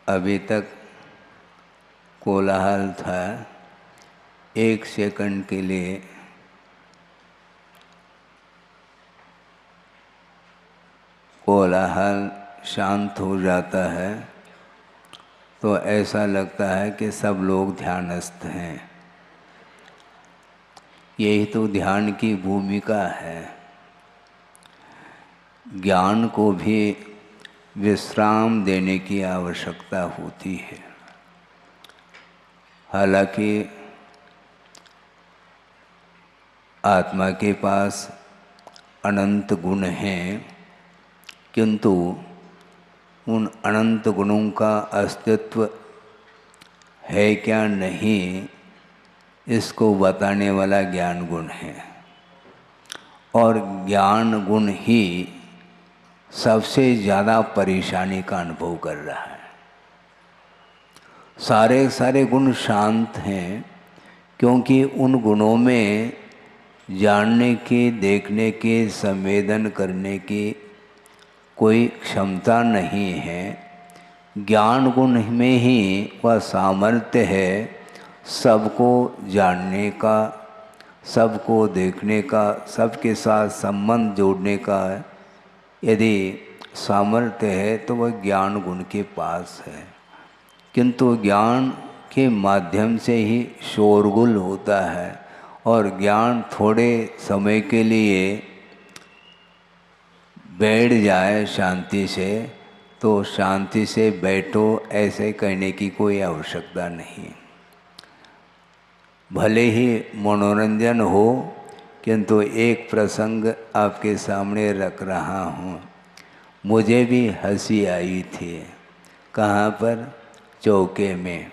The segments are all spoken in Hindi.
अभी तक कोलाहल था, 1 सेकंड के लिए कोलाहल शांत हो जाता है तो ऐसा लगता है कि सब लोग ध्यानस्थ हैं। यही तो ध्यान की भूमिका है। ज्ञान को भी विश्राम देने की आवश्यकता होती है। हालांकि आत्मा के पास अनंत गुण हैं, किंतु उन अनंत गुणों का अस्तित्व है क्या नहीं, इसको बताने वाला ज्ञान गुण है। और ज्ञान गुण ही सबसे ज़्यादा परेशानी का अनुभव कर रहा है। सारे गुण शांत हैं, क्योंकि उन गुणों में जानने की, देखने की, संवेदन करने की कोई क्षमता नहीं है। ज्ञान गुण में ही वह सामर्थ्य है सबको जानने का, सबको देखने का, सबके साथ संबंध जोड़ने का। यदि सामर्थ्य है तो वह ज्ञान गुण के पास है। किंतु ज्ञान के माध्यम से ही शोरगुल होता है, और ज्ञान थोड़े समय के लिए बैठ जाए शांति से, तो शांति से बैठो ऐसे कहने की कोई आवश्यकता नहीं। भले ही मनोरंजन हो, किंतु एक प्रसंग आपके सामने रख रहा हूँ। मुझे भी हंसी आई थी। कहाँ पर? चौके में।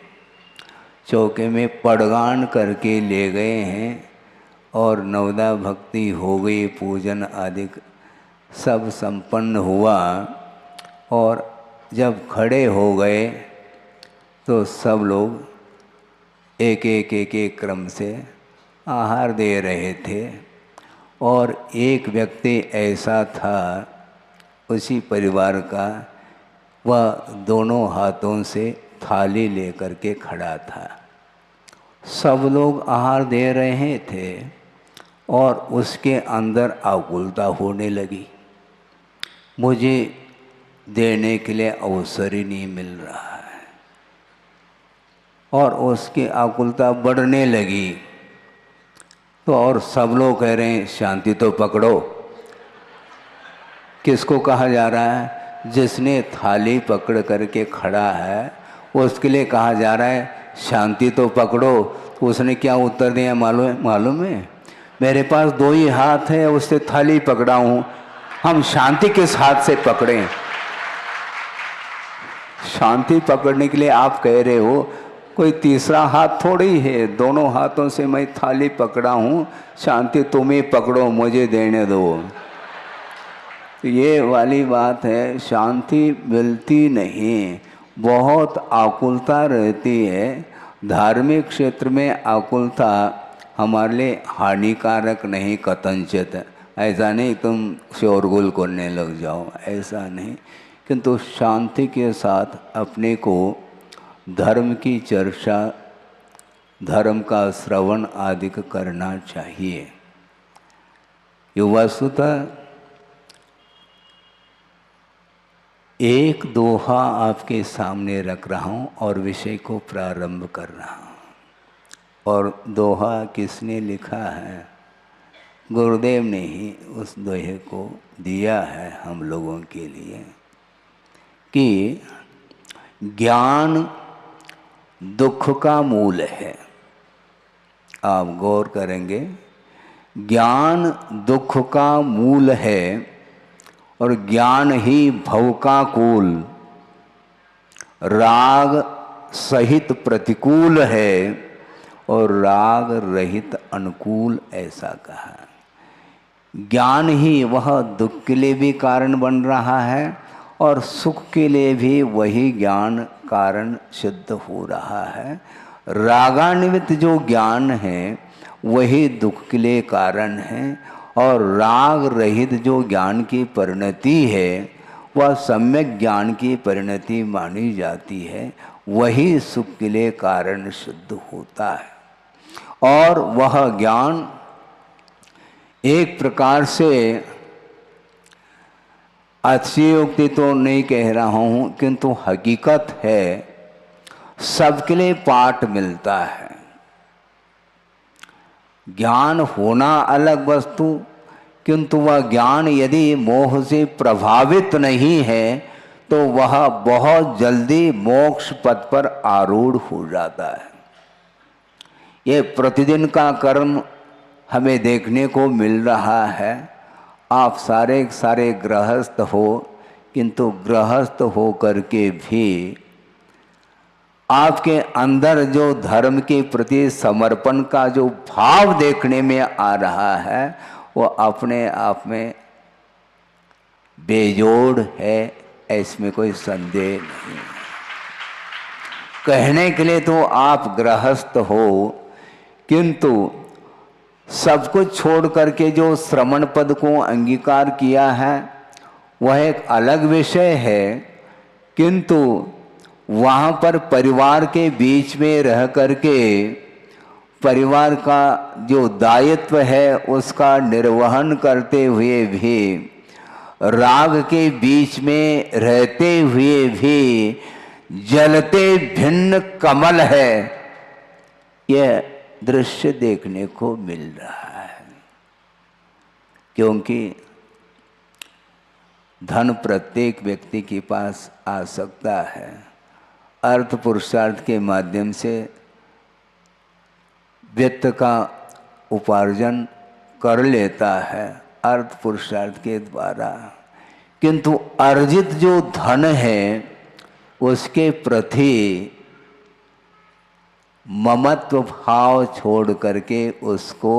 चौके में पड़गान करके ले गए हैं और नवदा भक्ति हो गई, पूजन आदि सब संपन्न हुआ। और जब खड़े हो गए तो सब लोग एक क्रम से आहार दे रहे थे। और एक व्यक्ति ऐसा था उसी परिवार का, वह दोनों हाथों से थाली लेकर के खड़ा था। सब लोग आहार दे रहे थे और उसके अंदर आकुलता होने लगी। मुझे देने के लिए अवसर ही नहीं मिल रहा है, और उसकी आकुलता बढ़ने लगी। तो और सब लोग कह रहे हैं शांति तो पकड़ो। किसको कहा जा रहा है? जिसने थाली पकड़ करके खड़ा है उसके लिए कहा जा रहा है शांति तो पकड़ो। उसने क्या उत्तर दिया मालूम है? मेरे पास 2 ही हाथ है, उससे थाली पकड़ा हूँ, हम शांति किस हाथ से पकड़ें? शांति पकड़ने के लिए आप कह रहे हो, कोई तीसरा हाथ थोड़ी है। दोनों हाथों से मैं थाली पकड़ा हूँ, शांति तुम ही पकड़ो, मुझे देने दो। ये वाली बात है। शांति मिलती नहीं, बहुत आकुलता रहती है। धार्मिक क्षेत्र में आकुलता हमारे लिए हानिकारक नहीं कथनचित। ऐसा नहीं तुम शोरगुल करने लग जाओ, ऐसा नहीं। किंतु शांति के साथ अपने को धर्म की चर्चा, धर्म का श्रवण आदि करना चाहिए। ये वस्तुतः एक दोहा आपके सामने रख रहा हूँ और विषय को प्रारंभ कर रहा हूँ। और दोहा किसने लिखा है? गुरुदेव ने ही उस दोहे को दिया है हम लोगों के लिए, कि ज्ञान दुख का मूल है। आप गौर करेंगे, ज्ञान दुख का मूल है और ज्ञान ही भव का कुल। राग सहित प्रतिकूल है और राग रहित अनुकूल, ऐसा कहा। ज्ञान ही वह दुख के लिए भी कारण बन रहा है और सुख के लिए भी वही ज्ञान कारण सिद्ध हो रहा है। रागान्वित जो ज्ञान है वही दुख के लिए कारण है, और राग रहित जो ज्ञान की परिणति है वह सम्यक ज्ञान की परिणति मानी जाती है, वही सुख के लिए कारण सिद्ध होता है। और वह ज्ञान एक प्रकार से अतिशयोक्ति तो नहीं कह रहा हूँ, किंतु हकीकत है, सबके लिए पाठ मिलता है। ज्ञान होना अलग वस्तु, किंतु वह ज्ञान यदि मोह से प्रभावित नहीं है तो वह बहुत जल्दी मोक्ष पथ पर आरूढ़ हो जाता है। ये प्रतिदिन का कर्म हमें देखने को मिल रहा है। आप सारे सारे गृहस्थ हो, किंतु गृहस्थ हो करके भी आपके अंदर जो धर्म के प्रति समर्पण का जो भाव देखने में आ रहा है, वो अपने आप में बेजोड़ है, इसमें कोई संदेह नहीं। कहने के लिए तो आप गृहस्थ हो, किंतु सब कुछ छोड़ करके जो श्रमण पद को अंगीकार किया है वह एक अलग विषय है, किंतु वहाँ पर परिवार के बीच में रह करके परिवार का जो दायित्व है उसका निर्वहन करते हुए भी, राग के बीच में रहते हुए भी जलते भिन्न कमल है, यह दृश्य देखने को मिल रहा है। क्योंकि धन प्रत्येक व्यक्ति के पास आ सकता है, अर्थ पुरुषार्थ के माध्यम से वित्त का उपार्जन कर लेता है, अर्थ पुरुषार्थ के द्वारा, किंतु अर्जित जो धन है उसके प्रति ममत्व भाव छोड़ करके उसको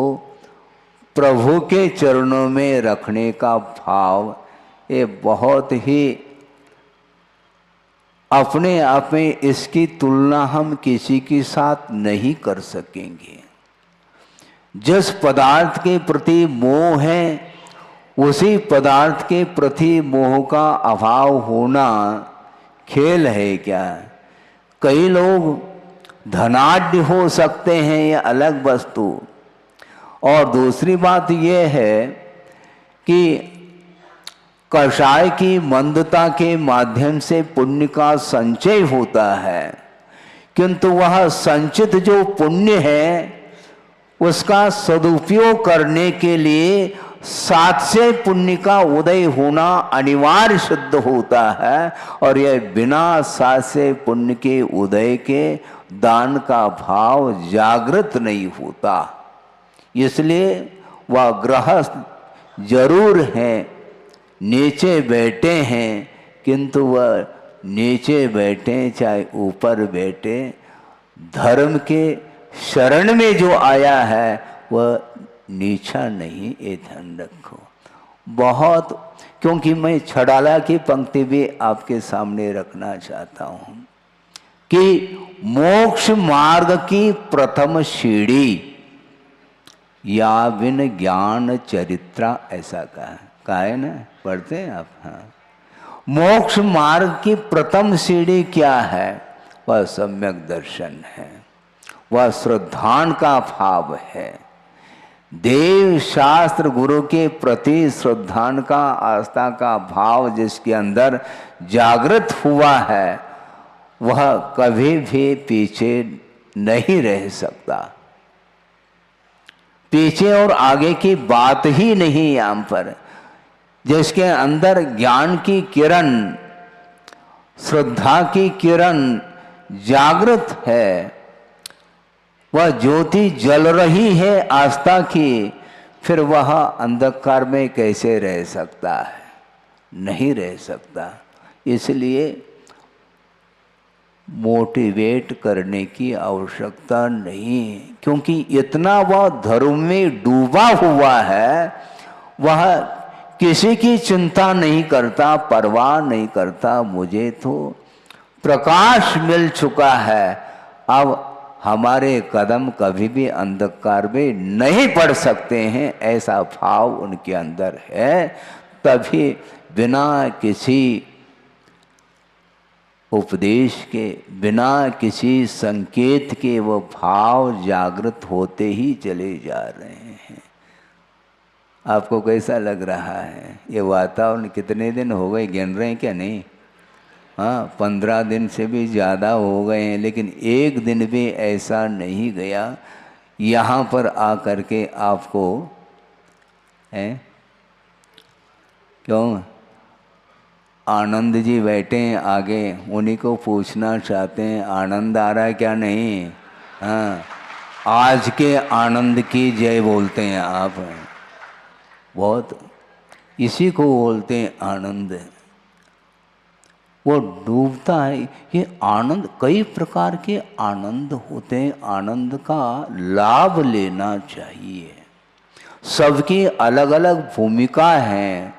प्रभु के चरणों में रखने का भाव, ये बहुत ही अपने आप में इसकी तुलना हम किसी के साथ नहीं कर सकेंगे। जिस पदार्थ के प्रति मोह है उसी पदार्थ के प्रति मोह का अभाव होना खेल है क्या? कई लोग धनाढ्य हो सकते हैं, ये अलग वस्तु। और दूसरी बात यह है कि कषाय की मंदता के माध्यम से पुण्य का संचय होता है, किंतु वह संचित जो पुण्य है उसका सदुपयोग करने के लिए साथ से पुण्य का उदय होना अनिवार्य सिद्ध होता है। और यह बिना साथ से पुण्य के उदय के दान का भाव जागृत नहीं होता। इसलिए वह गृहस्थ जरूर हैं, नीचे बैठे हैं, किंतु वह नीचे बैठे चाहे ऊपर बैठे, धर्म के शरण में जो आया है वह नीचा नहीं, ये ध्यान रखो बहुत। क्योंकि मैं छड़ाला की पंक्ति भी आपके सामने रखना चाहता हूँ कि मोक्ष मार्ग की प्रथम सीढ़ी या बिन ज्ञान चरित्रा, ऐसा कहा है ना, पढ़ते हैं आप? हाँ, मोक्ष मार्ग की प्रथम सीढ़ी क्या है? वह सम्यक दर्शन है, वह श्रद्धान का भाव है, देव शास्त्र गुरु के प्रति श्रद्धान का, आस्था का भाव जिसके अंदर जागृत हुआ है वह कभी भी पीछे नहीं रह सकता। पीछे और आगे की बात ही नहीं यहाँ पर। जिसके अंदर ज्ञान की किरण, श्रद्धा की किरण जागृत है, वह ज्योति जल रही है आस्था की, फिर वह अंधकार में कैसे रह सकता है? नहीं रह सकता। इसलिए मोटिवेट करने की आवश्यकता नहीं है, क्योंकि इतना वह धर्म में डूबा हुआ है, वह किसी की चिंता नहीं करता, परवाह नहीं करता। मुझे तो प्रकाश मिल चुका है, अब हमारे कदम कभी भी अंधकार में नहीं पड़ सकते हैं, ऐसा भाव उनके अंदर है। तभी बिना किसी उपदेश के बिना किसी संकेत के वो भाव जागृत होते ही चले जा रहे हैं। आपको कैसा लग रहा है? ये वातावरण कितने दिन हो गए, गिन रहे हैं क्या? नहीं, हाँ 15 दिन से भी ज़्यादा हो गए हैं, लेकिन एक दिन भी ऐसा नहीं गया यहाँ पर आकर के आपको है। क्यों? आनंद जी बैठे हैं आगे, उन्हीं को पूछना चाहते हैं आनंद आ रहा है क्या? नहीं, हाँ आज के आनंद की जय बोलते हैं आप, बहुत इसी को बोलते हैं आनंद। वो डूबता है। ये आनंद, कई प्रकार के आनंद होते हैं, आनंद का लाभ लेना चाहिए। सबकी अलग अलग भूमिका है,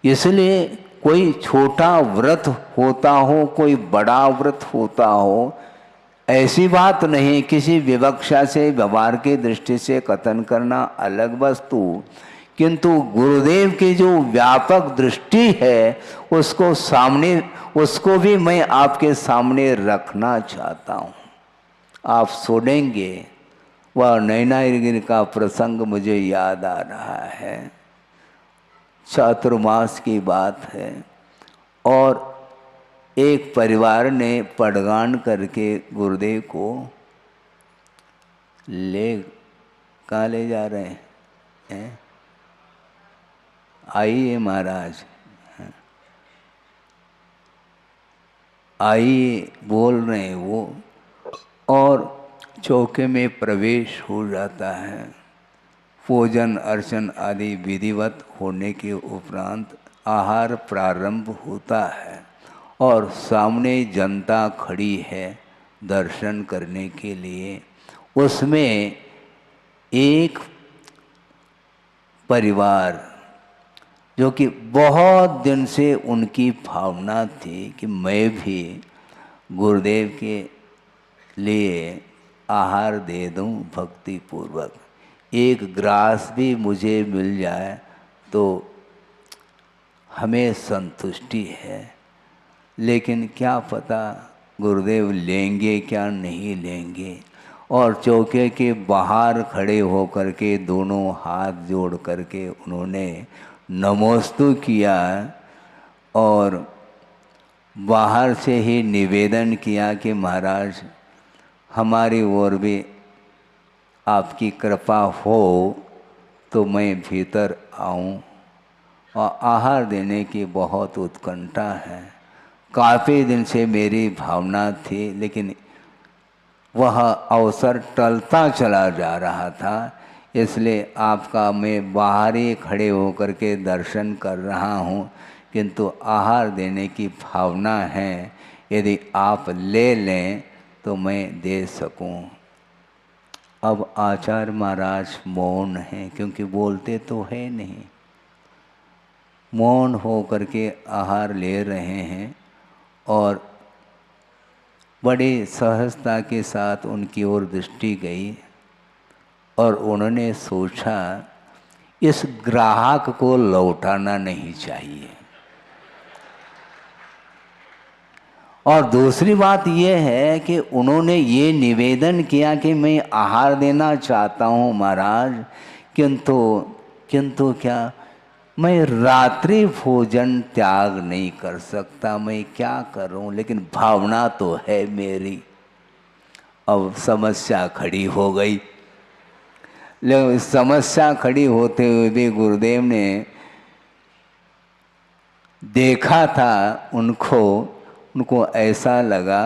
इसलिए कोई छोटा व्रत होता हो, कोई बड़ा व्रत होता हो, ऐसी बात नहीं। किसी विवक्षा से, व्यवहार की दृष्टि से कथन करना अलग वस्तु, किंतु गुरुदेव की जो व्यापक दृष्टि है उसको सामने, उसको भी मैं आपके सामने रखना चाहता हूँ। आप सुनेंगे, वह नैनागिरी का प्रसंग मुझे याद आ रहा है। चातुर्मास की बात है और एक परिवार ने पड़गान करके गुरुदेव को कहाँ ले जा रहे हैं? आइए महाराज, आइए बोल रहे हैं वो, और चौके में प्रवेश हो जाता है। पूजन अर्चन आदि विधिवत होने के उपरांत आहार प्रारंभ होता है और सामने जनता खड़ी है दर्शन करने के लिए। उसमें एक परिवार जो कि बहुत दिन से उनकी भावना थी कि मैं भी गुरुदेव के लिए आहार दे दूं भक्ति पूर्वक, एक ग्रास भी मुझे मिल जाए तो हमें संतुष्टि है। लेकिन क्या पता गुरुदेव लेंगे क्या नहीं लेंगे। और चौके के बाहर खड़े होकर के दोनों हाथ जोड़ करके उन्होंने नमोस्तु किया और बाहर से ही निवेदन किया कि महाराज हमारी ओर भी आपकी कृपा हो तो मैं भीतर आऊं। और आहार देने की बहुत उत्कंठा है, काफ़ी दिन से मेरी भावना थी, लेकिन वह अवसर टलता चला जा रहा था, इसलिए आपका मैं बाहर ही खड़े होकर के दर्शन कर रहा हूँ, किंतु आहार देने की भावना है, यदि आप ले लें तो मैं दे सकूं। अब आचार्य महाराज मौन हैं, क्योंकि बोलते तो है नहीं, मौन हो करके आहार ले रहे हैं और बड़ी सहजता के साथ उनकी ओर दृष्टि गई और उन्होंने सोचा इस ग्राहक को लौटाना नहीं चाहिए। और दूसरी बात यह है कि उन्होंने ये निवेदन किया कि मैं आहार देना चाहता हूँ महाराज, किंतु क्या मैं रात्रि भोजन त्याग नहीं कर सकता, मैं क्या करूं, लेकिन भावना तो है मेरी। अब समस्या खड़ी हो गई। लेकिन समस्या खड़ी होते हुए भी गुरुदेव ने देखा था उनको ऐसा लगा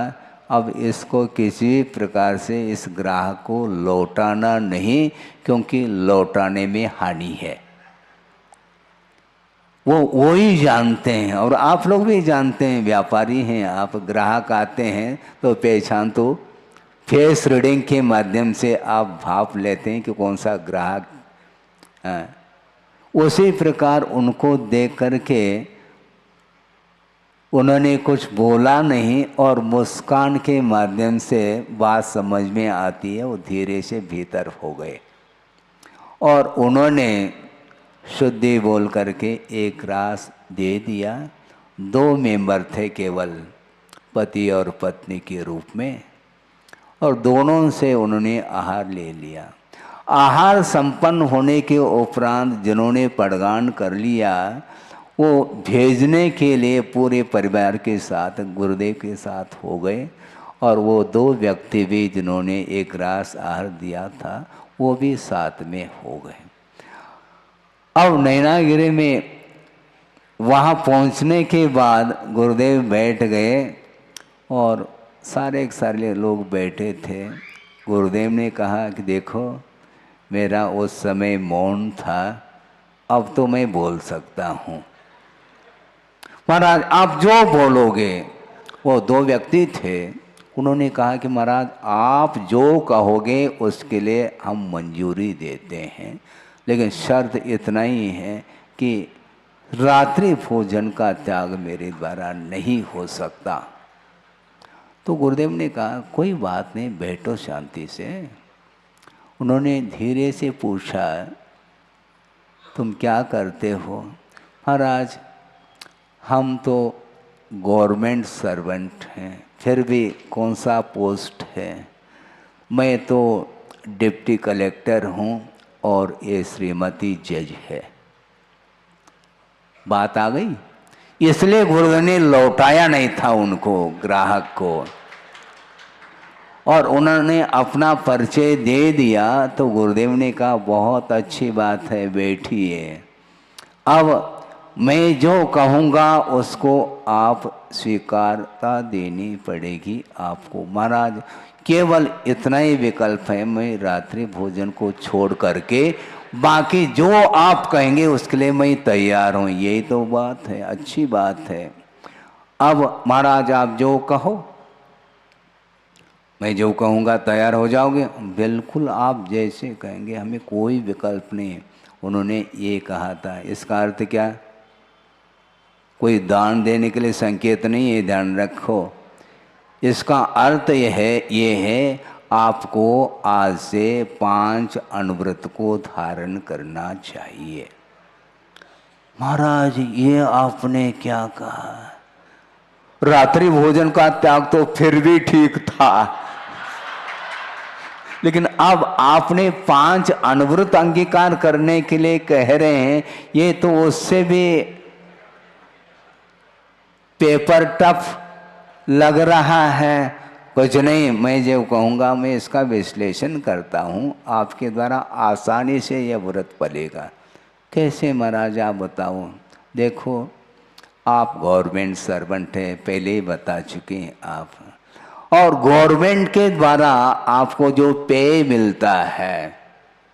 अब इसको किसी प्रकार से इस ग्राहक को लौटाना नहीं, क्योंकि लौटाने में हानि है। वो ही जानते हैं और आप लोग भी जानते हैं, व्यापारी हैं आप, ग्राहक आते हैं तो पहचान तो फेस रीडिंग के माध्यम से आप भाप लेते हैं कि कौन सा ग्राहक है। उसी प्रकार उनको देख करके उन्होंने कुछ बोला नहीं और मुस्कान के माध्यम से बात समझ में आती है, वो धीरे से भीतर हो गए और उन्होंने शुद्धि बोल करके एक रास दे दिया। 2 मेंबर थे केवल, पति और पत्नी के रूप में, और दोनों से उन्होंने आहार ले लिया। आहार संपन्न होने के उपरांत जिन्होंने पड़गान कर लिया, वो भेजने के लिए पूरे परिवार के साथ गुरुदेव के साथ हो गए, और वो 2 व्यक्ति भी जिन्होंने एक रास आहार दिया था वो भी साथ में हो गए। अब नैनागिरी में वहाँ पहुँचने के बाद गुरुदेव बैठ गए और सारे के सारे लोग बैठे थे। गुरुदेव ने कहा कि देखो, मेरा उस समय मौन था, अब तो मैं बोल सकता हूँ। महाराज आप जो बोलोगे। वो 2 व्यक्ति थे, उन्होंने कहा कि महाराज आप जो कहोगे उसके लिए हम मंजूरी देते हैं, लेकिन शर्त इतना ही है कि रात्रि भोजन का त्याग मेरे द्वारा नहीं हो सकता। तो गुरुदेव ने कहा कोई बात नहीं, बैठो शांति से। उन्होंने धीरे से पूछा, तुम क्या करते हो? महाराज हम तो गवर्नमेंट सर्वेंट हैं। फिर भी कौन सा पोस्ट है? मैं तो डिप्टी कलेक्टर हूँ और ये श्रीमती जज है। बात आ गई। इसलिए गुरुदेव ने लौटाया नहीं था उनको, ग्राहक को, और उन्होंने अपना परिचय दे दिया। तो गुरुदेव ने कहा बहुत अच्छी बात है, बैठिए। अब मैं जो कहूँगा उसको आप स्वीकारता देनी पड़ेगी आपको। महाराज केवल इतना ही विकल्प है, मैं रात्रि भोजन को छोड़ करके बाकी जो आप कहेंगे उसके लिए मैं तैयार हूँ। यही तो बात है, अच्छी बात है। अब महाराज आप जो कहो, मैं जो कहूँगा तैयार हो जाओगे? बिल्कुल, आप जैसे कहेंगे, हमें कोई विकल्प नहीं है। उन्होंने ये कहा था। इसका अर्थ क्या? कोई दान देने के लिए संकेत नहीं है, ध्यान रखो। इसका अर्थ ये है आपको आज से 5 अणुव्रत को धारण करना चाहिए। महाराज ये आपने क्या कहा? रात्रि भोजन का त्याग तो फिर भी ठीक था, लेकिन अब आपने 5 अणुव्रत अंगीकार करने के लिए कह रहे हैं, ये तो उससे भी पेपर टफ लग रहा है। कुछ नहीं, मैं जो कहूँगा मैं इसका विश्लेषण करता हूँ, आपके द्वारा आसानी से यह व्रत पलेगा। कैसे महाराज आप बताओ? देखो, आप गवर्नमेंट सर्वेंट है, पहले ही बता चुके हैं आप, और गवर्नमेंट के द्वारा आपको जो पे मिलता है,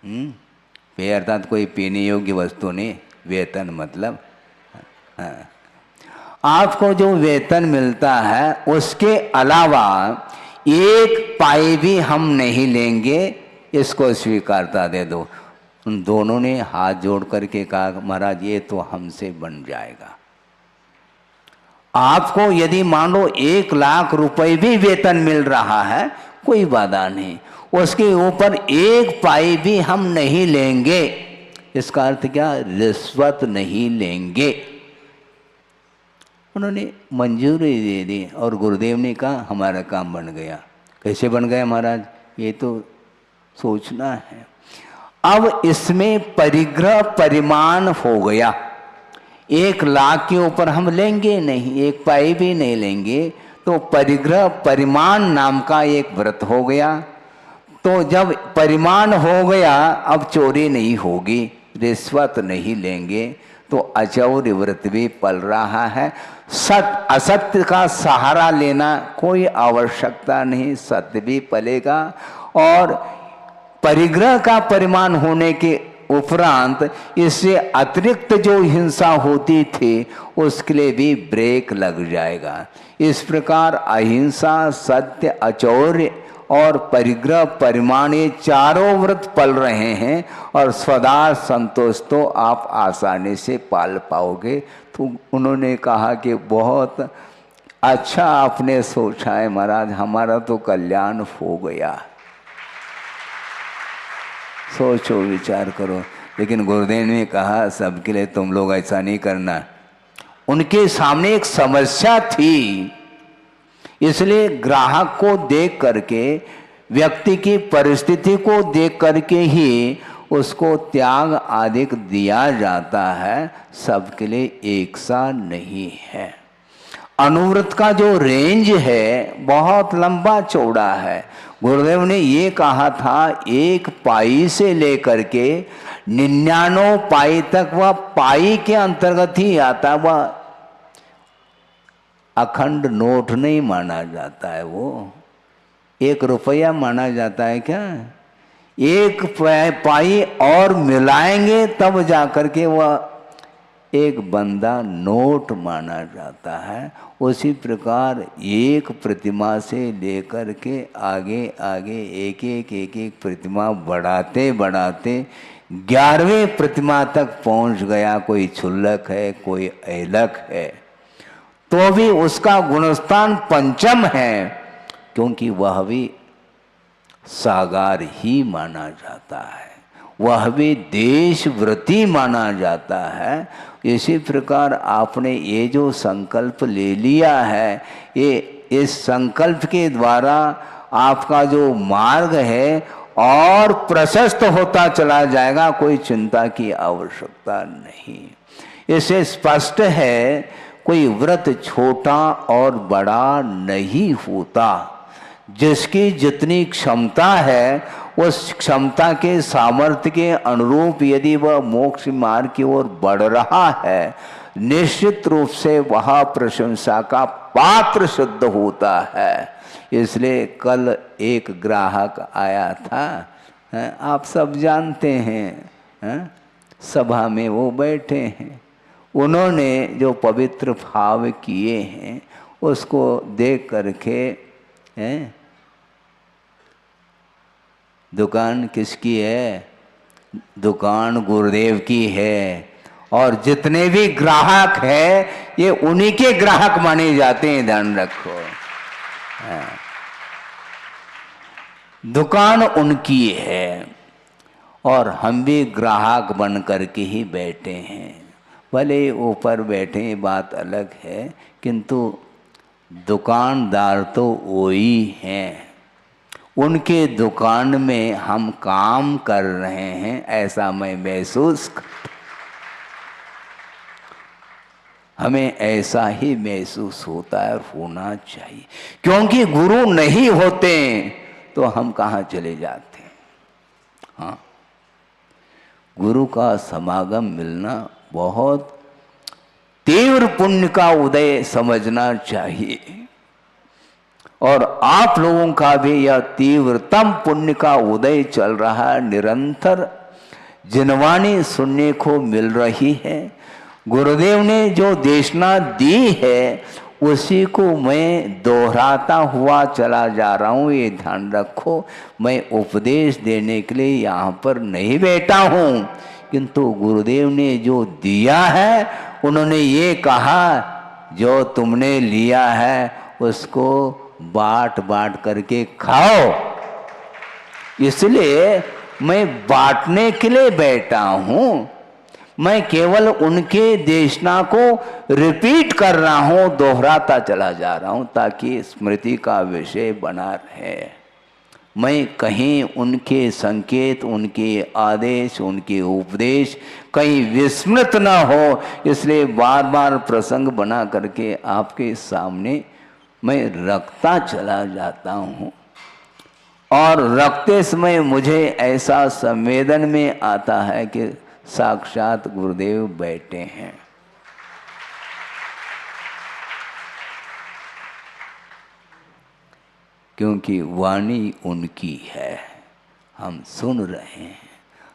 पे अर्थात कोई पीने योग्य वस्तु नहीं, वेतन मतलब, हाँ, आपको जो वेतन मिलता है उसके अलावा 1 पाई भी हम नहीं लेंगे, इसको स्वीकारता दे दो। उन दोनों ने हाथ जोड़ करके कहा महाराज ये तो हमसे बन जाएगा। आपको यदि मान लो 1 लाख रुपए भी वेतन मिल रहा है, कोई बाधा नहीं, उसके ऊपर 1 पाई भी हम नहीं लेंगे। इसका अर्थ क्या? रिश्वत नहीं लेंगे। उन्होंने मंजूरी दे दी और गुरुदेव ने कहा हमारा काम बन गया। कैसे बन गया महाराज? ये तो सोचना है। अब इसमें परिग्रह परिमाण हो गया। 1 लाख के ऊपर हम लेंगे नहीं, 1 पाई भी नहीं लेंगे, तो परिग्रह परिमाण नाम का एक व्रत हो गया। तो जब परिमाण हो गया, अब चोरी नहीं होगी, रिश्वत नहीं लेंगे, तो अचौर्य व्रत भी पल रहा है। असत्य का सहारा लेना कोई आवश्यकता नहीं, सत्य भी पलेगा। और परिग्रह का परिमाण होने के उपरांत इससे अतिरिक्त जो हिंसा होती थी उसके लिए भी ब्रेक लग जाएगा। इस प्रकार अहिंसा, सत्य, अचौर्य और परिग्रह परिमाण, ये चारों व्रत पल रहे हैं और सदा संतोष तो आप आसानी से पाल पाओगे। तो उन्होंने कहा कि बहुत अच्छा आपने सोचा है महाराज, हमारा तो कल्याण हो गया। सोचो, विचार करो। लेकिन गुरुदेव ने कहा सबके लिए तुम लोग ऐसा नहीं करना। उनके सामने एक समस्या थी इसलिए ग्राहक को देख करके, व्यक्ति की परिस्थिति को देख करके ही उसको त्याग आदि दिया जाता है, सबके लिए एक सा नहीं है। अनुव्रत का जो रेंज है बहुत लंबा चौड़ा है। गुरुदेव ने ये कहा था 1 पाई से लेकर के 99 पाई तक, वह पाई के अंतर्गत ही आता, वह अखंड नोट नहीं माना जाता है, वो 1 रुपया माना जाता है क्या? 1 पाई और मिलाएंगे तब जाकर के वह एक बंदा नोट माना जाता है। उसी प्रकार एक प्रतिमा से लेकर के आगे आगे एक एक प्रतिमा बढ़ाते बढ़ाते 11वें प्रतिमा तक पहुंच गया। कोई क्षुल्लक है, कोई ऐलक है, तो भी उसका गुणस्थान पंचम है, क्योंकि वह भी सागार ही माना जाता है, वह भी देशव्रती माना जाता है। इसी प्रकार आपने ये जो संकल्प ले लिया है, ये इस संकल्प के द्वारा आपका जो मार्ग है और प्रशस्त होता चला जाएगा, कोई चिंता की आवश्यकता नहीं। इससे स्पष्ट है कोई व्रत छोटा और बड़ा नहीं होता। जिसकी जितनी क्षमता है उस क्षमता के सामर्थ्य के अनुरूप यदि वह मोक्ष मार्ग की ओर बढ़ रहा है, निश्चित रूप से वह प्रशंसा का पात्र सिद्ध होता है। इसलिए कल एक ग्राहक आया था, आप सब जानते हैं, सभा में वो बैठे हैं, उन्होंने जो पवित्र भाव किए हैं उसको देख करके, दुकान किसकी है? दुकान गुरुदेव की है, और जितने भी ग्राहक है ये उन्हीं के ग्राहक माने जाते हैं, ध्यान रखो। दुकान उनकी है और हम भी ग्राहक बन करके ही बैठे हैं। भले ऊपर बैठे बात अलग है, किंतु दुकानदार तो वही हैं। उनके दुकान में हम काम कर रहे हैं, ऐसा मैं महसूस करता, हमें ऐसा ही महसूस होता है और होना चाहिए। क्योंकि गुरु नहीं होते तो हम कहाँ चले जाते हैं? हाँ, गुरु का समागम मिलना बहुत तीव्र पुण्य का उदय समझना चाहिए, और आप लोगों का भी यह तीव्रतम पुण्य का उदय चल रहा है। निरंतर जिनवाणी सुनने को मिल रही है। गुरुदेव ने जो देशना दी है उसी को मैं दोहराता हुआ चला जा रहा हूँ, ये ध्यान रखो। मैं उपदेश देने के लिए यहाँ पर नहीं बैठा हूँ, किंतु गुरुदेव ने जो दिया है, उन्होंने ये कहा जो तुमने लिया है उसको बांट बांट करके खाओ। इसलिए मैं बांटने के लिए बैठा हूँ। मैं केवल उनके देशना को रिपीट कर रहा हूँ, दोहराता चला जा रहा हूँ, ताकि स्मृति का विषय बना रहे। मैं कहीं उनके संकेत, उनके आदेश, उनके उपदेश कहीं विस्मृत ना हो, इसलिए बार बार प्रसंग बना करके आपके सामने मैं रखता चला जाता हूँ। और रखते समय मुझे ऐसा संवेदन में आता है कि साक्षात गुरुदेव बैठे हैं। क्योंकि वाणी उनकी है, हम सुन रहे हैं,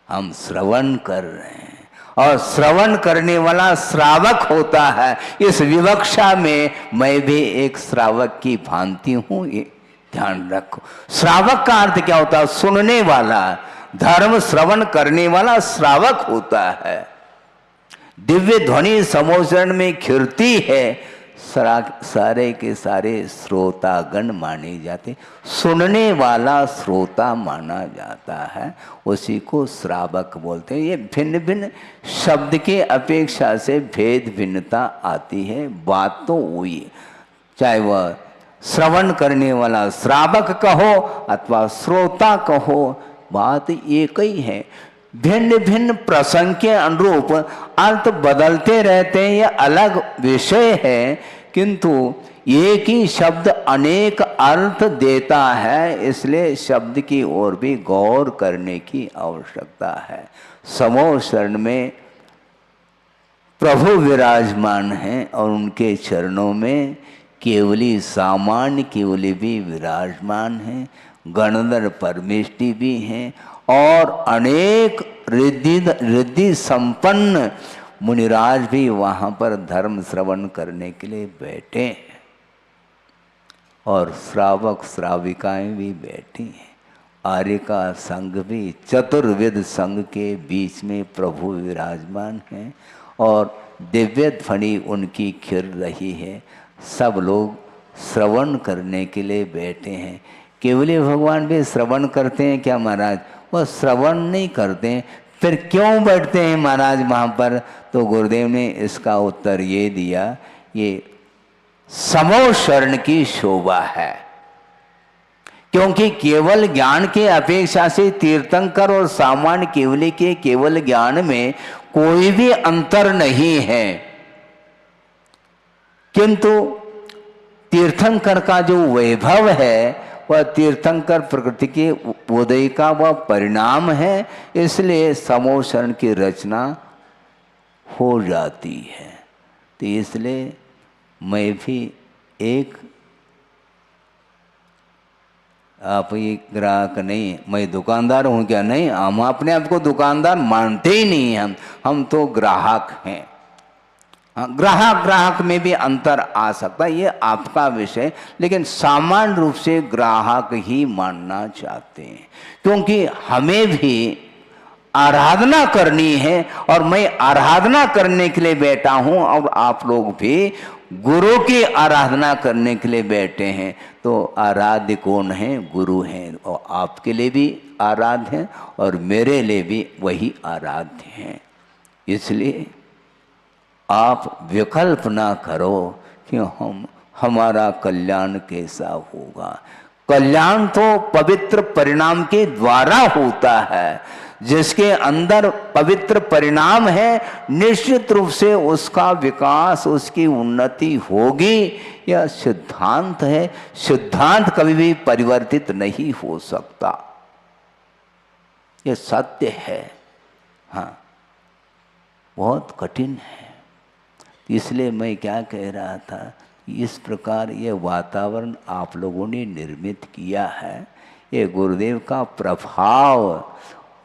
हम श्रवण कर रहे हैं, और श्रवण करने वाला श्रावक होता है। इस विवक्षा में मैं भी एक श्रावक की भांति हूँ, ये ध्यान रखो। श्रावक का अर्थ क्या होता है? सुनने वाला, धर्म श्रवण करने वाला श्रावक होता है। दिव्य ध्वनि समोचरण में खिरती है, सारे के सारे श्रोतागण माने जाते, सुनने वाला श्रोता माना जाता है, उसी को श्रावक बोलते हैं। ये भिन्न भिन्न शब्द के अपेक्षा से भेद भिन्नता आती है, बात तो हुई, चाहे वह श्रवण करने वाला श्रावक कहो अथवा श्रोता कहो, बात एक ही है। भिन्न भिन्न प्रसंग के अनुरूप अर्थ बदलते रहते हैं, यह अलग विषय है, किंतु एक ही शब्द अनेक अर्थ देता है, इसलिए शब्द की ओर भी गौर करने की आवश्यकता है। समो शरण में प्रभु विराजमान हैं और उनके चरणों में केवली सामान्य केवली भी विराजमान हैं, गणधर परमेष्टि भी हैं और अनेक रिद्धि संपन्न मुनिराज भी वहाँ पर धर्म श्रवण करने के लिए बैठे हैं और श्रावक श्राविकाएं भी बैठी हैं। आर्य का संघ भी चतुर्विध संघ के बीच में प्रभु विराजमान हैं और दिव्य ध्वनि उनकी खिर रही है। सब लोग श्रवण करने के लिए बैठे हैं। केवली भगवान भी श्रवण करते हैं क्या महाराज? वह श्रवण नहीं करते हैं, फिर क्यों बैठते हैं महाराज वहाँ पर? तो गुरुदेव ने इसका उत्तर ये दिया, ये समो शरण की शोभा है, क्योंकि केवल ज्ञान के अपेक्षा से तीर्थंकर और सामान्य केवली के केवल ज्ञान में कोई भी अंतर नहीं है, किंतु तीर्थंकर का जो वैभव है वह तीर्थंकर प्रकृति के उदय का वह परिणाम है, इसलिए समो शरण की रचना हो जाती है। तो इसलिए मैं भी एक, आप ये ग्राहक नहीं, मैं दुकानदार हूँ क्या? नहीं, हम अपने आप को दुकानदार मानते ही नहीं हैं, हम तो ग्राहक हैं। ग्राहक में भी अंतर आ सकता है, ये आपका विषय, लेकिन सामान्य रूप से ग्राहक ही मानना चाहते हैं, क्योंकि हमें भी आराधना करनी है और मैं आराधना करने के लिए बैठा हूं और आप लोग भी गुरु की आराधना करने के लिए बैठे हैं। तो आराध्य कौन है? गुरु हैं, और आपके लिए भी आराध्य हैं और मेरे लिए भी वही आराध्य हैं। इसलिए आप विकल्प ना करो कि हमारा कल्याण कैसा होगा। कल्याण तो पवित्र परिणाम के द्वारा होता है, जिसके अंदर पवित्र परिणाम है निश्चित रूप से उसका विकास, उसकी उन्नति होगी। यह सिद्धांत है, सिद्धांत कभी भी परिवर्तित नहीं हो सकता, यह सत्य है। हाँ, बहुत कठिन है। इसलिए मैं क्या कह रहा था, इस प्रकार ये वातावरण आप लोगों ने निर्मित किया है, ये गुरुदेव का प्रभाव,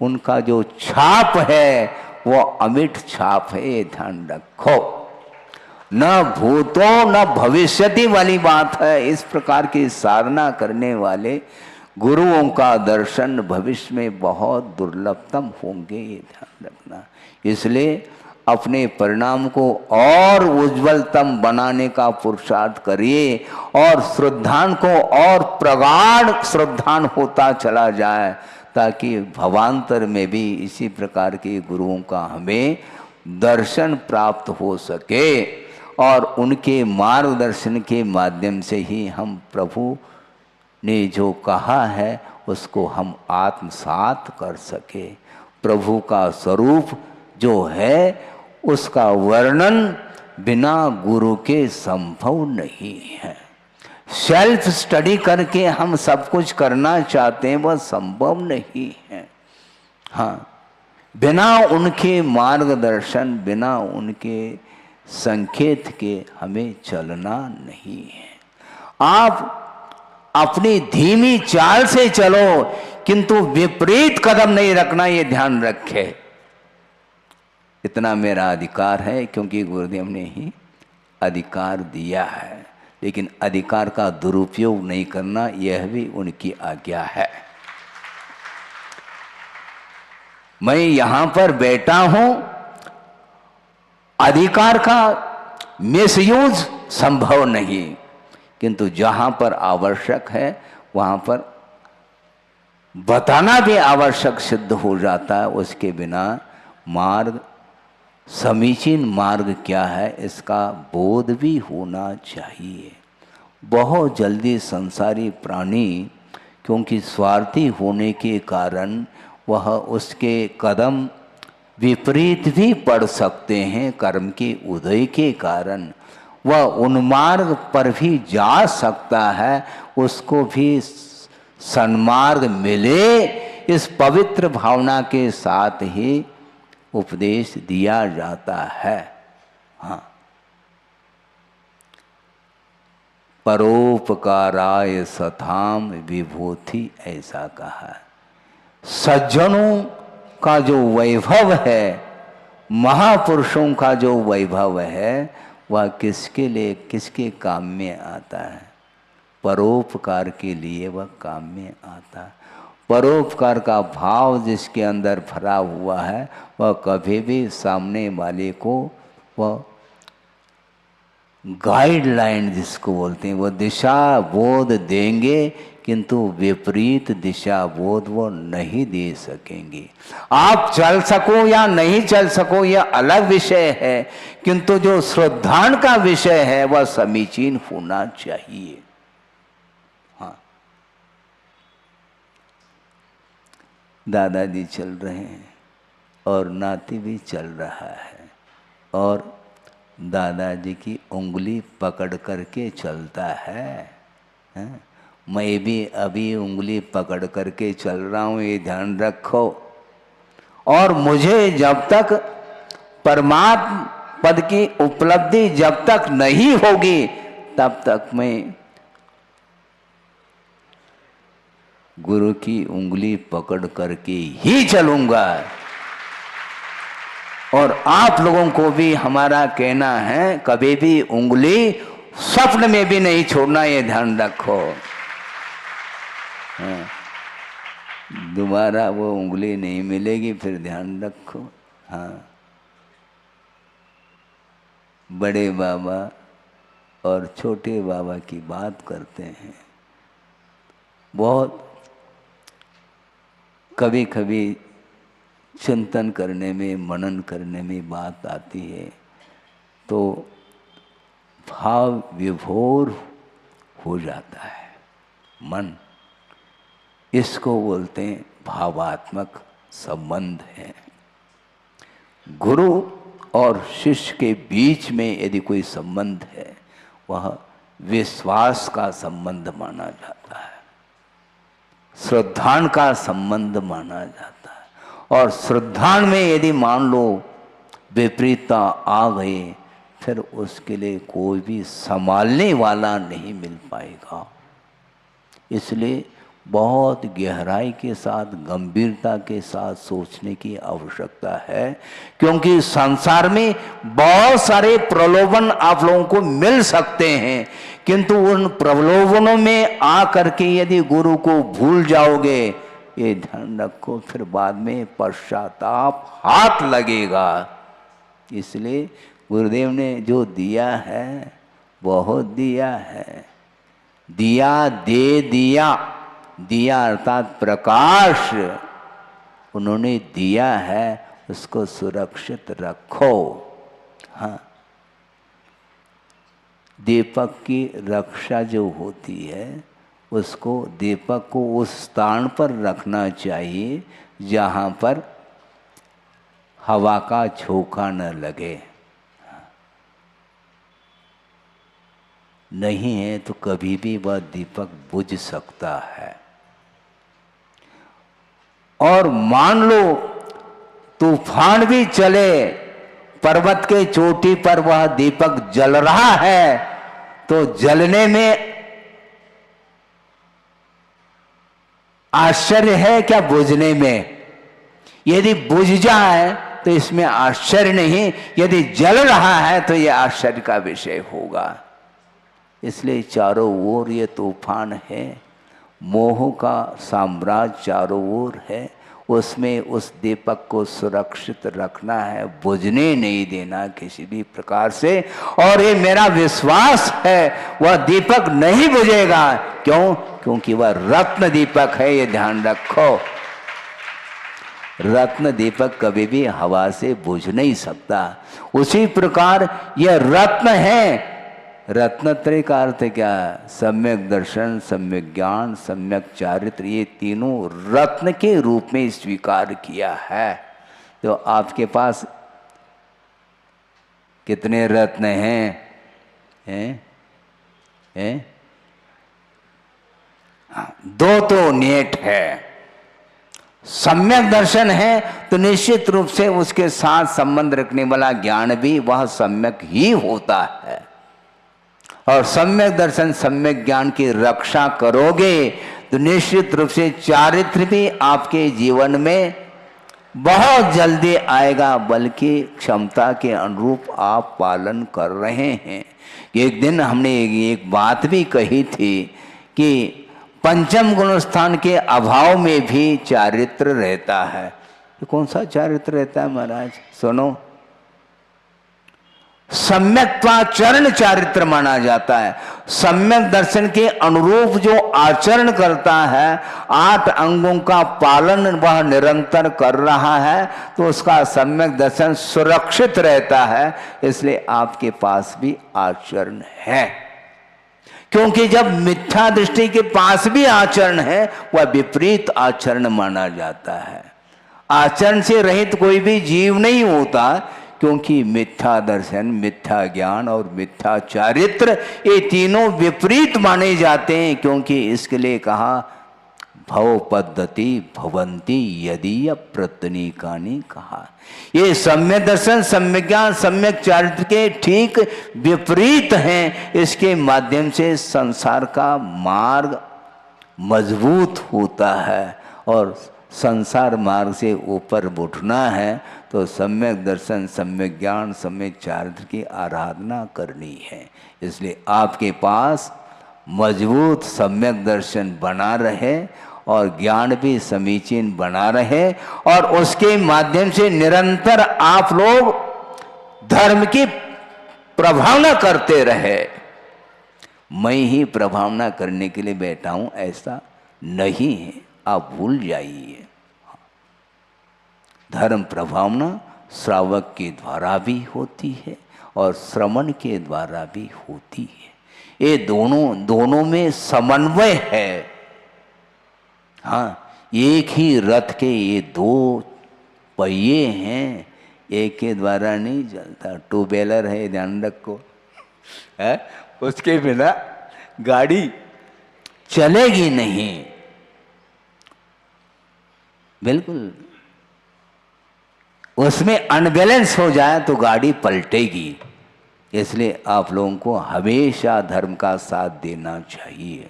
उनका जो छाप है वो अमिट छाप है, ये ध्यान रखो। न भूतो न भविष्यति वाली बात है। इस प्रकार की साधना करने वाले गुरुओं का दर्शन भविष्य में बहुत दुर्लभतम होंगे, ये ध्यान रखना। इसलिए अपने परिणाम को और उज्जवलतम बनाने का पुरुषार्थ करिए और श्रद्धान को और प्रगाढ़ श्रद्धान होता चला जाए, ताकि भवांतर में भी इसी प्रकार के गुरुओं का हमें दर्शन प्राप्त हो सके और उनके मार्गदर्शन के माध्यम से ही हम प्रभु ने जो कहा है उसको हम आत्मसात कर सके। प्रभु का स्वरूप जो है उसका वर्णन बिना गुरु के संभव नहीं है। सेल्फ स्टडी करके हम सब कुछ करना चाहते हैं, वह संभव नहीं है। हाँ, बिना उनके मार्गदर्शन, बिना उनके संकेत के हमें चलना नहीं है। आप अपनी धीमी चाल से चलो, किंतु विपरीत कदम नहीं रखना, ये ध्यान रखे। इतना मेरा अधिकार है, क्योंकि गुरुदेव ने ही अधिकार दिया है, लेकिन अधिकार का दुरुपयोग नहीं करना यह भी उनकी आज्ञा है। मैं यहां पर बैठा हूं, अधिकार का मिसयूज संभव नहीं, किंतु जहां पर आवश्यक है वहां पर बताना भी आवश्यक सिद्ध हो जाता है। उसके बिना मार्ग, समीचीन मार्ग क्या है इसका बोध भी होना चाहिए। बहुत जल्दी संसारी प्राणी क्योंकि स्वार्थी होने के कारण वह उसके कदम विपरीत भी पड़ सकते हैं। कर्म के उदय के कारण वह उन्मार्ग पर भी जा सकता है, उसको भी सन्मार्ग मिले, इस पवित्र भावना के साथ ही उपदेश दिया जाता है। हाँ, परोपकाराय सताम विभूति ऐसा कहा। सज्जनों का जो वैभव है, महापुरुषों का जो वैभव है, वह किसके लिए, किसके काम में आता है? परोपकार के लिए वह काम में आता है। परोपकार का भाव जिसके अंदर भरा हुआ है, वह कभी भी सामने वाले को वह गाइडलाइन जिसको बोलते हैं, वह दिशा बोध देंगे, किंतु विपरीत दिशा बोध वो नहीं दे सकेंगे। आप चल सको या नहीं चल सको यह अलग विषय है, किंतु जो श्रद्धान का विषय है वह समीचीन होना चाहिए। हाँ, दादाजी चल रहे हैं और नाती भी चल रहा है, और दादाजी की उंगली पकड़ करके चलता है। मैं भी अभी उंगली पकड़ करके चल रहा हूँ, ये ध्यान रखो। और मुझे जब तक परमात्म पद की उपलब्धि जब तक नहीं होगी, तब तक मैं गुरु की उंगली पकड़ करके ही चलूंगा। और आप लोगों को भी हमारा कहना है, कभी भी उंगली स्वप्न में भी नहीं छोड़ना, ये ध्यान रखो। दोबारा वो उंगली नहीं मिलेगी, फिर ध्यान रखो। हाँ, बड़े बाबा और छोटे बाबा की बात करते हैं। बहुत कभी कभी चिंतन करने में, मनन करने में बात आती है, तो भाव विभोर हो जाता है मन। इसको बोलते हैं भावात्मक संबंध है। गुरु और शिष्य के बीच में यदि कोई संबंध है, वह विश्वास का संबंध माना जाता है, श्रद्धान का संबंध माना जाता है। और श्रद्धान में यदि मान लो विपरीतता आ गई, फिर उसके लिए कोई भी संभालने वाला नहीं मिल पाएगा। इसलिए बहुत गहराई के साथ, गंभीरता के साथ सोचने की आवश्यकता है, क्योंकि संसार में बहुत सारे प्रलोभन आप लोगों को मिल सकते हैं, किंतु उन प्रलोभनों में आ करके यदि गुरु को भूल जाओगे, ये ध्यान रखो, फिर बाद में पश्चाताप हाथ लगेगा। इसलिए गुरुदेव ने जो दिया है, बहुत दिया है। दिया दे दिया, दिया अर्थात प्रकाश उन्होंने दिया है, उसको सुरक्षित रखो। हाँ, दीपक की रक्षा जो होती है, उसको, दीपक को उस स्थान पर रखना चाहिए जहाँ पर हवा का झोंका न लगे। नहीं है तो कभी भी वह दीपक बुझ सकता है। और मान लो तूफान भी चले, पर्वत के चोटी पर वह दीपक जल रहा है, तो जलने में आश्चर्य है क्या बुझने में? यदि बुझ जाए तो इसमें आश्चर्य नहीं, यदि जल रहा है तो यह आश्चर्य का विषय होगा। इसलिए चारों ओर ये तूफान है, मोह का साम्राज्य चारों ओर है, उसमें उस दीपक को सुरक्षित रखना है, बुझने नहीं देना किसी भी प्रकार से। और ये मेरा विश्वास है, वह दीपक नहीं बुझेगा। क्यों? क्योंकि वह रत्न दीपक है, ये ध्यान रखो। रत्न दीपक कभी भी हवा से बुझ नहीं सकता। उसी प्रकार यह रत्न है, रत्नत्रय का अर्थ क्या है? सम्यक दर्शन, सम्यक ज्ञान, सम्यक चारित्र, ये तीनों रत्न के रूप में स्वीकार किया है। तो आपके पास कितने रत्न हैं? दो तो नेट है। सम्यक दर्शन है तो निश्चित रूप से उसके साथ संबंध रखने वाला ज्ञान भी वह सम्यक ही होता है। और सम्यक दर्शन, सम्यक ज्ञान की रक्षा करोगे तो निश्चित रूप से चारित्र भी आपके जीवन में बहुत जल्दी आएगा, बल्कि क्षमता के अनुरूप आप पालन कर रहे हैं। एक दिन हमने एक बात भी कही थी कि पंचम गुण स्थान के अभाव में भी चारित्र रहता है। तो कौन सा चारित्र रहता है महाराज? सुनो, सम्यक्त्वाचरण चारित्र माना जाता है। सम्यक दर्शन के अनुरूप जो आचरण करता है, 8 अंगों का पालन वह निरंतर कर रहा है, तो उसका सम्यक दर्शन सुरक्षित रहता है। इसलिए आपके पास भी आचरण है, क्योंकि जब मिथ्या दृष्टि के पास भी आचरण है, वह विपरीत आचरण माना जाता है। आचरण से रहित कोई भी जीव नहीं होता, क्योंकि मिथ्या दर्शन, मिथ्या ज्ञान और मिथ्या चारित्र ये तीनों विपरीत माने जाते हैं। क्योंकि इसके लिए कहा भव पद्धति भवंती यदि प्रत्यनीकानि कहा। ये सम्यक दर्शन, सम्यक ज्ञान, सम्यक चारित्र के ठीक विपरीत हैं। इसके माध्यम से संसार का मार्ग मजबूत होता है और संसार मार्ग से ऊपर उठना है तो सम्यक दर्शन, सम्यक ज्ञान, सम्यक चारित्र की आराधना करनी है। इसलिए आपके पास मजबूत सम्यक दर्शन बना रहे और ज्ञान भी समीचीन बना रहे और उसके माध्यम से निरंतर आप लोग धर्म की प्रभावना करते रहे। मैं ही प्रभावना करने के लिए बैठा हूं ऐसा नहीं है, आप भूल जाइए। धर्म प्रभावना श्रावक के द्वारा भी होती है और श्रवण के द्वारा भी होती है। ये दोनों में समन्वय है। हाँ, एक ही रथ के ये 2 पहिए हैं, एक के द्वारा नहीं चलता। 2 व्हीलर है, ध्यान रखो, है? उसके बिना गाड़ी चलेगी नहीं, बिल्कुल। उसमें अनबैलेंस हो जाए तो गाड़ी पलटेगी। इसलिए आप लोगों को हमेशा धर्म का साथ देना चाहिए।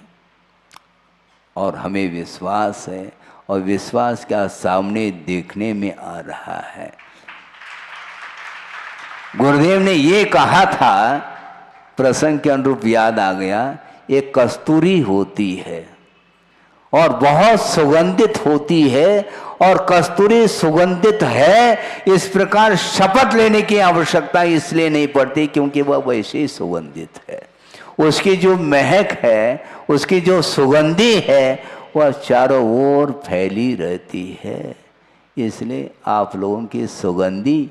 और हमें विश्वास है, और विश्वास क्या सामने देखने में आ रहा है। गुरुदेव ने ये कहा था, प्रसंग के अनुरूप याद आ गया, एक कस्तूरी होती है और बहुत सुगंधित होती है, और कस्तूरी सुगंधित है इस प्रकार शपथ लेने की आवश्यकता इसलिए नहीं पड़ती क्योंकि वह वैसे ही सुगंधित है। उसकी जो महक है, उसकी जो सुगंधी है, वह चारों ओर फैली रहती है। इसलिए आप लोगों की सुगंधी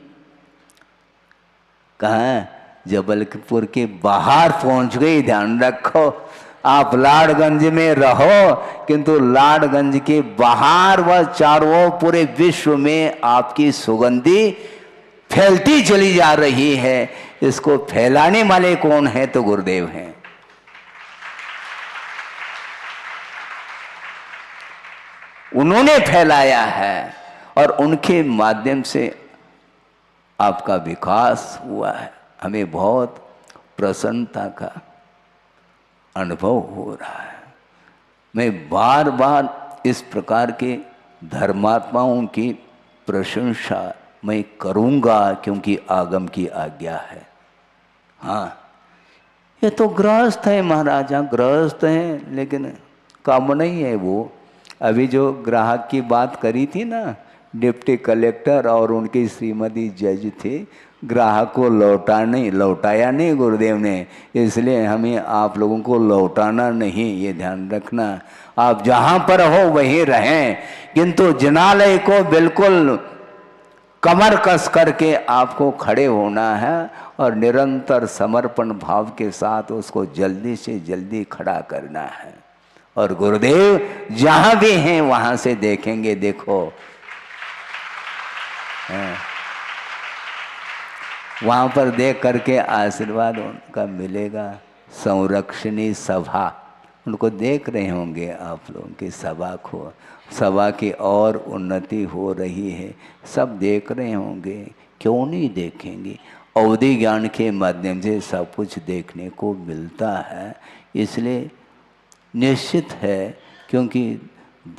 कहाँ? जबलपुर के बाहर पहुंच गई। ध्यान रखो, आप लाडगंज में रहो किंतु लाडगंज के बाहर वह चारों पूरे विश्व में आपकी सुगंधी फैलती चली जा रही है। इसको फैलाने वाले कौन है? तो गुरुदेव हैं। उन्होंने फैलाया है और उनके माध्यम से आपका विकास हुआ है। हमें बहुत प्रसन्नता का अनुभव हो रहा है। मैं बार बार इस प्रकार के धर्मात्माओं की प्रशंसा मैं करूँगा क्योंकि आगम की आज्ञा है। हाँ, ये तो गृहस्थ है महाराजा, गृहस्थ हैं, लेकिन काम नहीं है वो। अभी जो ग्राहक की बात करी थी ना, डिप्टी कलेक्टर और उनकी श्रीमती जज थे, ग्राहक को लौटाया नहीं गुरुदेव ने। इसलिए हमें आप लोगों को लौटाना नहीं, ये ध्यान रखना। आप जहाँ पर हो वहीं रहें, किंतु जिनालय को बिल्कुल कमर कस करके आपको खड़े होना है और निरंतर समर्पण भाव के साथ उसको जल्दी से जल्दी खड़ा करना है। और गुरुदेव जहां भी हैं वहां से देखेंगे, देखो वहां पर देख करके आशीर्वाद उनका मिलेगा। संरक्षणी सभा, उनको देख रहे होंगे आप लोगों की सभा की और उन्नति हो रही है, सब देख रहे होंगे, क्यों नहीं देखेंगे। अवधि ज्ञान के माध्यम से सब कुछ देखने को मिलता है। इसलिए निश्चित है, क्योंकि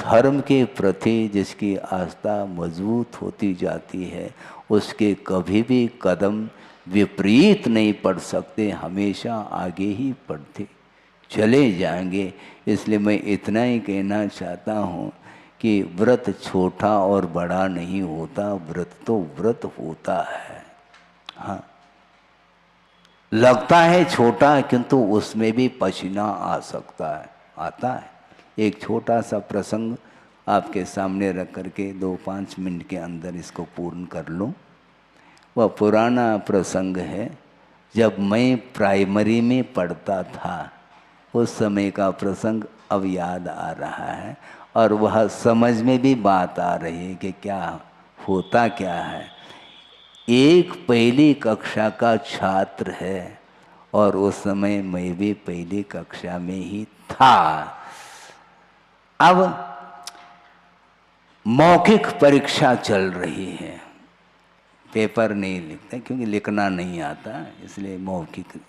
धर्म के प्रति जिसकी आस्था मजबूत होती जाती है उसके कभी भी कदम विपरीत नहीं पड़ सकते, हमेशा आगे ही बढ़ते चले जाएंगे। इसलिए मैं इतना ही कहना चाहता हूँ कि व्रत छोटा और बड़ा नहीं होता, व्रत तो व्रत होता है। हाँ, लगता है छोटा किंतु उसमें भी पसीना आ सकता है, आता है। एक छोटा सा प्रसंग आपके सामने रख करके 2-5 मिनट के अंदर इसको पूर्ण कर लूँ। वह पुराना प्रसंग है, जब मैं प्राइमरी में पढ़ता था उस समय का प्रसंग अब याद आ रहा है, और वह समझ में भी बात आ रही है कि क्या होता क्या है। एक पहली कक्षा का छात्र है और उस समय मैं भी पहली कक्षा में ही था। अब मौखिक परीक्षा चल रही है, पेपर नहीं लिखते क्योंकि लिखना नहीं आता, इसलिए मौखिक।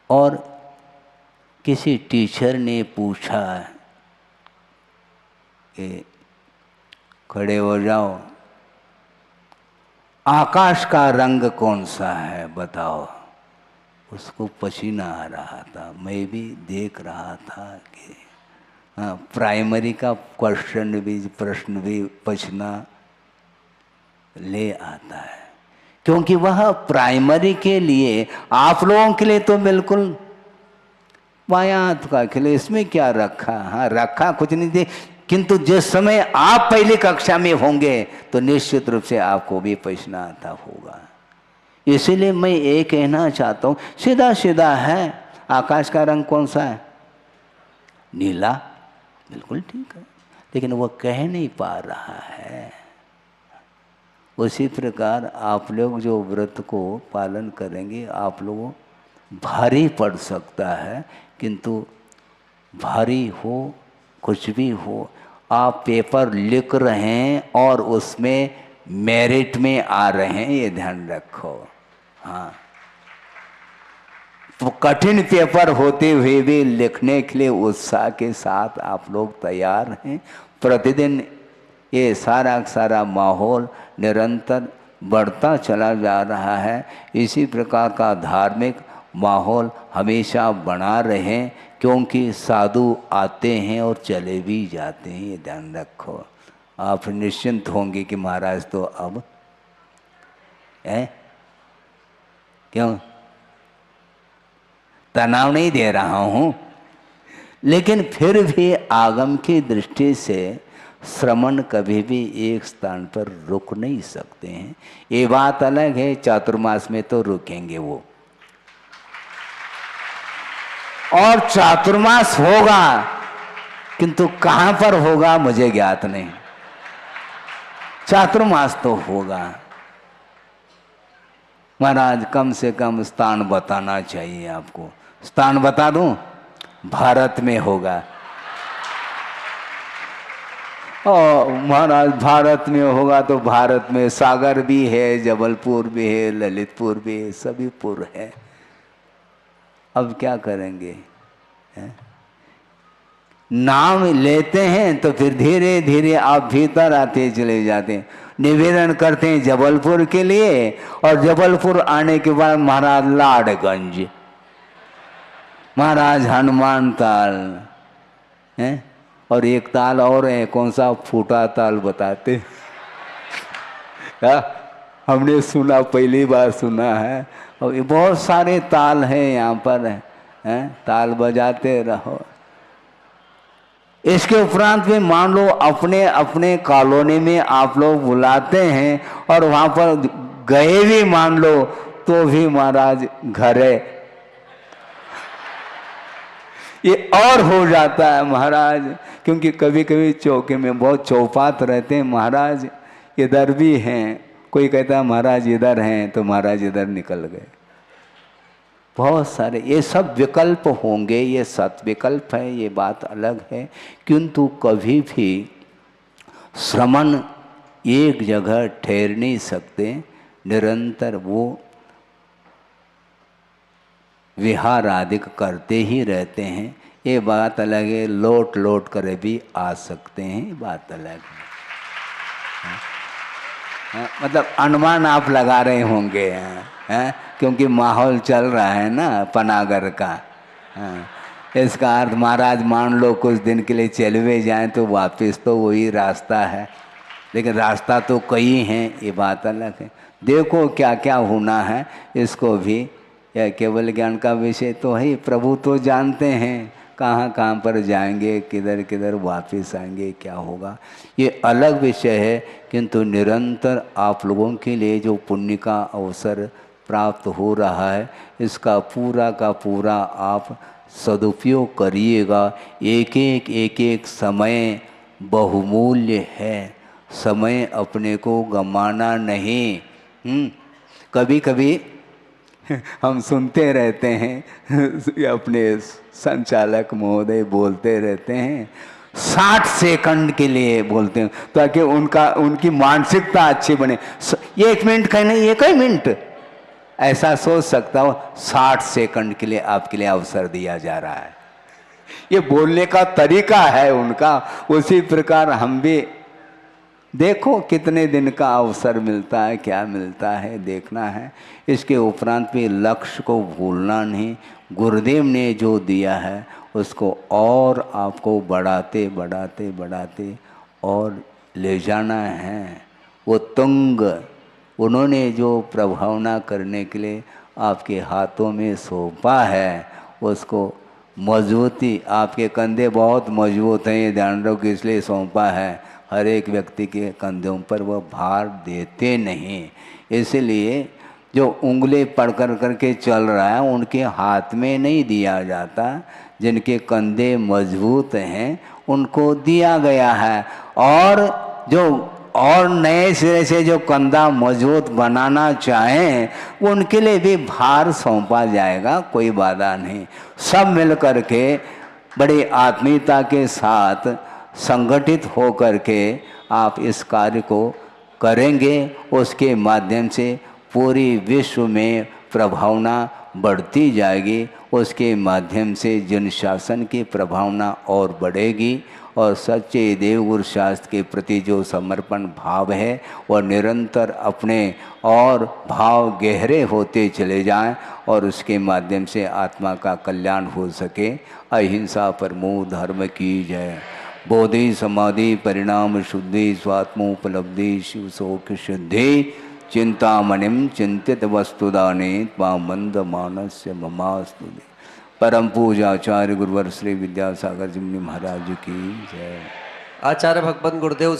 और किसी टीचर ने पूछा कि खड़े हो जाओ, आकाश का रंग कौन सा है बताओ। उसको पसीना आ रहा था, मैं भी देख रहा था कि हाँ, प्राइमरी का प्रश्न भी पसीना ले आता है, क्योंकि वह प्राइमरी के लिए, आप लोगों के लिए तो बिल्कुल वायात का खिले, इसमें क्या रखा। हाँ, रखा कुछ नहीं थी, किंतु जिस समय आप पहली कक्षा में होंगे तो निश्चित रूप से आपको भी पसीना आता होगा। इसीलिए मैं ये कहना चाहता हूँ, सीधा सीधा है, आकाश का रंग कौन सा है? नीला, बिल्कुल ठीक है, लेकिन वो कह नहीं पा रहा है। उसी प्रकार आप लोग जो व्रत को पालन करेंगे, आप लोगों भारी पड़ सकता है, किंतु भारी हो कुछ भी हो, आप पेपर लिख रहे हैं और उसमें मेरिट में आ रहे हैं, ये ध्यान रखो। हाँ, तो कठिन पेपर होते हुए भी लिखने के लिए उत्साह के साथ आप लोग तैयार हैं। प्रतिदिन ये सारा माहौल निरंतर बढ़ता चला जा रहा है। इसी प्रकार का धार्मिक माहौल हमेशा बना रहें, क्योंकि साधु आते हैं और चले भी जाते हैं, ये ध्यान रखो। आप निश्चिंत होंगे कि महाराज तो अब है, क्यों तनाव नहीं दे रहा हूँ, लेकिन फिर भी आगम की दृष्टि से श्रमण कभी भी एक स्थान पर रुक नहीं सकते हैं। ये बात अलग है, चातुर्मास में तो रुकेंगे वो, और चातुर्मास होगा, किंतु कहाँ पर होगा मुझे ज्ञात नहीं। चातुर्मास तो होगा, महाराज कम से कम स्थान बताना चाहिए आपको। स्थान बता दूं, भारत में होगा। और महाराज भारत में होगा तो भारत में सागर भी है, जबलपुर भी है, ललितपुर भी है, सभी पुर है। अब क्या करेंगे है? नाम लेते हैं तो फिर धीरे धीरे आप भीतर आते चले जाते हैं। निवेदन करते हैं जबलपुर के लिए, और जबलपुर आने के बाद महाराज लाडगंज, महाराज हनुमान ताल है, और एक ताल और है, कौन सा, फूटा ताल बताते हमने सुना, पहली बार सुना है। और बहुत सारे ताल हैं यहाँ पर है, ताल बजाते रहो। इसके उपरांत में मान लो अपने अपने कॉलोनी में आप लोग बुलाते हैं और वहां पर गए भी मान लो तो भी महाराज घर है, ये और हो जाता है महाराज। क्योंकि कभी कभी चौके में बहुत चौपात रहते हैं महाराज, इधर भी हैं, कोई कहता है महाराज इधर हैं तो महाराज इधर निकल गए। बहुत सारे ये सब विकल्प होंगे, ये सत विकल्प है, ये बात अलग है। किंतु कभी भी श्रमण एक जगह ठहर नहीं सकते, निरंतर वो विहार आदि करते ही रहते हैं। ये बात अलग है, लौट लौट कर भी आ सकते हैं, बात अलग है। मतलब अनुमान आप लगा रहे होंगे हैं, क्योंकि माहौल चल रहा है ना पनागर का। इसका अर्थ महाराज मान लो कुछ दिन के लिए चलवे जाएं तो वापस तो वही रास्ता है, लेकिन रास्ता तो कई हैं, ये बात अलग है। देखो क्या क्या होना है, इसको भी यह केवल ज्ञान का विषय तो है, प्रभु तो जानते हैं कहाँ कहाँ पर जाएंगे, किधर किधर वापस आएंगे, क्या होगा, ये अलग विषय है। किंतु निरंतर आप लोगों के लिए जो पुण्य का अवसर प्राप्त हो रहा है, इसका पूरा का पूरा आप सदुपयोग करिएगा। एक एक समय बहुमूल्य है, समय अपने को गंवाना नहीं। कभी कभी हम सुनते रहते हैं अपने संचालक महोदय बोलते रहते हैं 60 सेकंड के लिए बोलते हैं ताकि उनकी मानसिकता अच्छी बने। ये 1 मिनट का नहीं, 1 ही मिनट ऐसा सोच सकता हो, 60 सेकंड के लिए आपके लिए अवसर दिया जा रहा है। ये बोलने का तरीका है उनका। उसी प्रकार हम भी देखो कितने दिन का अवसर मिलता है, क्या मिलता है, देखना है। इसके उपरांत भी लक्ष्य को भूलना नहीं। गुरुदेव ने जो दिया है उसको और आपको बढ़ाते बढ़ाते बढ़ाते और ले जाना है। वो तुंग उन्होंने जो प्रभावना करने के लिए आपके हाथों में सौंपा है, उसको मजबूती, आपके कंधे बहुत मजबूत हैं, ये ध्यान रखो, इसलिए सौंपा है। हर एक व्यक्ति के कंधों पर वह भार देते नहीं, इसलिए जो उंगली पकड़ करके चल रहा है उनके हाथ में नहीं दिया जाता। जिनके कंधे मजबूत हैं उनको दिया गया है, और नए सिरे से जो कंधा मजबूत बनाना चाहें उनके लिए भी भार सौंपा जाएगा, कोई बाधा नहीं। सब मिल कर के बड़ी आत्मीयता के साथ संगठित हो कर के आप इस कार्य को करेंगे, उसके माध्यम से पूरी विश्व में प्रभावना बढ़ती जाएगी। उसके माध्यम से जन शासन की प्रभावना और बढ़ेगी, और सच्चे देवगुरु शास्त्र के प्रति जो समर्पण भाव है वह निरंतर अपने और भाव गहरे होते चले जाएं, और उसके माध्यम से आत्मा का कल्याण हो सके। अहिंसा परमो धर्म की जय। बोधि समाधि परिणाम शुद्धि स्वात्मोपलब्धि शिव शोक शुद्धि चिंतामणिम चिंतित वस्तुदाने त्वा मंद मानस्य ममास्तु। परम पूजा आचार्य गुरुवर श्री विद्यासागर जी महाराज की जय। आचार्य भगवंत गुरुदेव